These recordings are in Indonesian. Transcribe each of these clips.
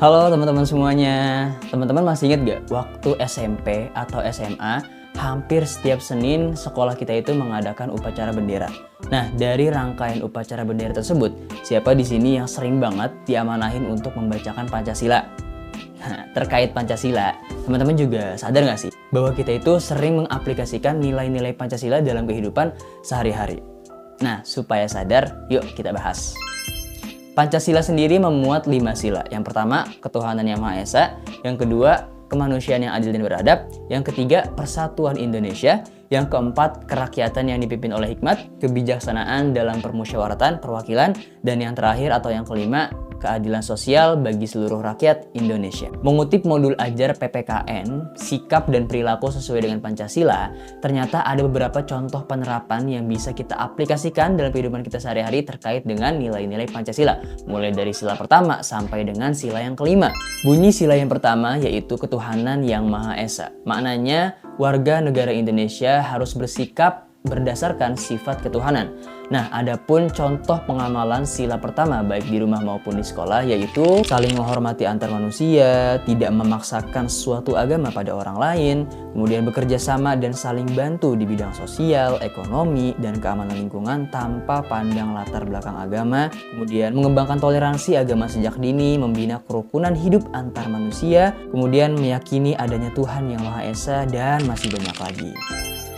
Halo teman-teman semuanya. Teman-teman masih ingat gak waktu SMP atau SMA hampir setiap Senin sekolah kita itu mengadakan upacara bendera. Nah, dari rangkaian upacara bendera tersebut, siapa di sini yang sering banget diamanahin untuk membacakan Pancasila? Nah, terkait Pancasila, teman-teman juga sadar gak sih bahwa kita itu sering mengaplikasikan nilai-nilai Pancasila dalam kehidupan sehari-hari? Nah, supaya sadar, yuk kita bahas. Pancasila sendiri memuat 5 sila. Yang pertama, ketuhanan yang Maha Esa. Yang kedua, kemanusiaan yang adil dan beradab. Yang ketiga, persatuan Indonesia. Yang keempat, kerakyatan yang dipimpin oleh hikmat, kebijaksanaan dalam permusyawaratan, perwakilan. Dan yang terakhir atau yang kelima, keadilan sosial bagi seluruh rakyat Indonesia. Mengutip modul ajar PPKN, sikap dan perilaku sesuai dengan Pancasila, ternyata ada beberapa contoh penerapan yang bisa kita aplikasikan dalam kehidupan kita sehari-hari terkait dengan nilai-nilai Pancasila. Mulai dari sila pertama sampai dengan sila yang kelima. Bunyi sila yang pertama yaitu ketuhanan yang Maha Esa. Maknanya, warga negara Indonesia harus bersikap berdasarkan sifat ketuhanan. Nah, adapun contoh pengamalan sila pertama baik di rumah maupun di sekolah yaitu saling menghormati antar manusia, tidak memaksakan suatu agama pada orang lain, kemudian bekerja sama dan saling bantu di bidang sosial, ekonomi, dan keamanan lingkungan tanpa pandang latar belakang agama, kemudian mengembangkan toleransi agama sejak dini, membina kerukunan hidup antar manusia, kemudian meyakini adanya Tuhan yang Maha Esa, dan masih banyak lagi.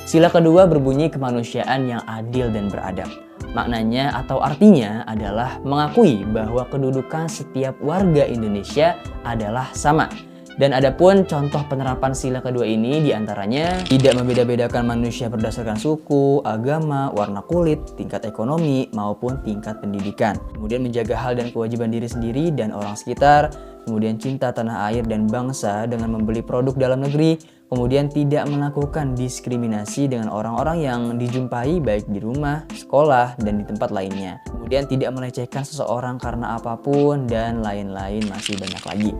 Sila kedua berbunyi kemanusiaan yang adil dan beradab. Maknanya atau artinya adalah mengakui bahwa kedudukan setiap warga Indonesia adalah sama. Dan adapun contoh penerapan sila kedua ini diantaranya tidak membeda-bedakan manusia berdasarkan suku, agama, warna kulit, tingkat ekonomi, maupun tingkat pendidikan. Kemudian menjaga hal dan kewajiban diri sendiri dan orang sekitar. Kemudian cinta tanah air dan bangsa dengan membeli produk dalam negeri. Kemudian tidak melakukan diskriminasi dengan orang-orang yang dijumpai baik di rumah, sekolah, dan di tempat lainnya. Kemudian tidak melecehkan seseorang karena apapun, dan lain-lain masih banyak lagi.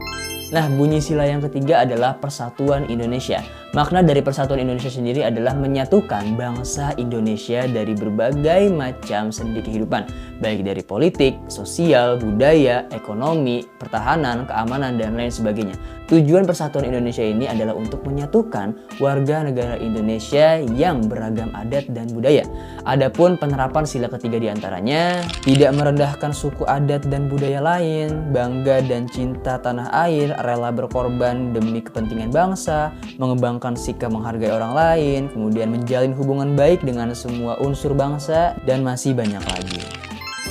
Nah, bunyi sila yang ketiga adalah persatuan Indonesia. Makna dari persatuan Indonesia sendiri adalah menyatukan bangsa Indonesia dari berbagai macam sendi kehidupan, baik dari politik, sosial, budaya, ekonomi, pertahanan, keamanan, dan lain sebagainya. Tujuan persatuan Indonesia ini adalah untuk menyatukan warga negara Indonesia yang beragam adat dan budaya. Adapun penerapan sila ketiga diantaranya, tidak merendahkan suku adat dan budaya lain, bangga dan cinta tanah air, rela berkorban demi kepentingan bangsa, mengembangkan sikap menghargai orang lain, kemudian menjalin hubungan baik dengan semua unsur bangsa, dan masih banyak lagi.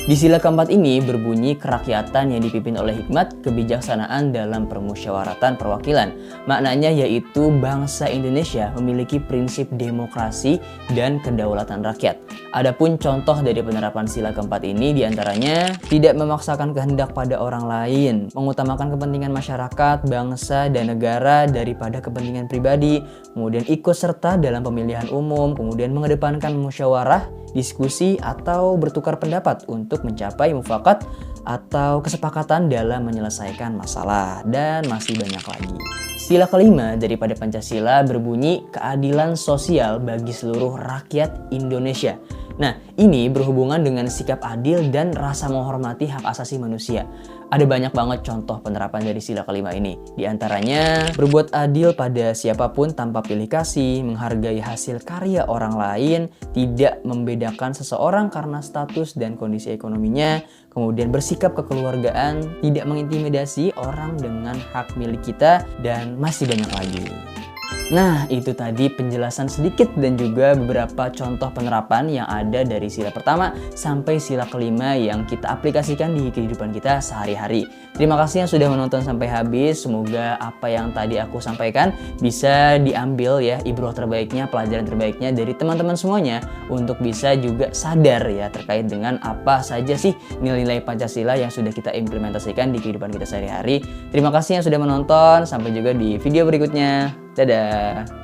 Di sila keempat ini berbunyi kerakyatan yang dipimpin oleh hikmat, kebijaksanaan dalam permusyawaratan perwakilan. Maknanya yaitu bangsa Indonesia memiliki prinsip demokrasi dan kedaulatan rakyat. Adapun contoh dari penerapan sila keempat ini diantaranya tidak memaksakan kehendak pada orang lain, mengutamakan kepentingan masyarakat, bangsa, dan negara daripada kepentingan pribadi, kemudian ikut serta dalam pemilihan umum, kemudian mengedepankan musyawarah, diskusi, atau bertukar pendapat untuk mencapai mufakat atau kesepakatan dalam menyelesaikan masalah, dan masih banyak lagi. Sila kelima daripada Pancasila berbunyi keadilan sosial bagi seluruh rakyat Indonesia. Nah, ini berhubungan dengan sikap adil dan rasa menghormati hak asasi manusia. Ada banyak banget contoh penerapan dari sila kelima ini. Di antaranya, berbuat adil pada siapapun tanpa pilih kasih, menghargai hasil karya orang lain, tidak membedakan seseorang karena status dan kondisi ekonominya, kemudian bersikap kekeluargaan, tidak mengintimidasi orang dengan hak milik kita, dan masih banyak lagi. Nah, itu tadi penjelasan sedikit dan juga beberapa contoh penerapan yang ada dari sila pertama sampai sila kelima yang kita aplikasikan di kehidupan kita sehari-hari. Terima kasih yang sudah menonton sampai habis. Semoga apa yang tadi aku sampaikan bisa diambil ya ibroh terbaiknya, pelajaran terbaiknya dari teman-teman semuanya untuk bisa juga sadar ya terkait dengan apa saja sih nilai-nilai Pancasila yang sudah kita implementasikan di kehidupan kita sehari-hari. Terima kasih yang sudah menonton. Sampai juga di video berikutnya. Dadah!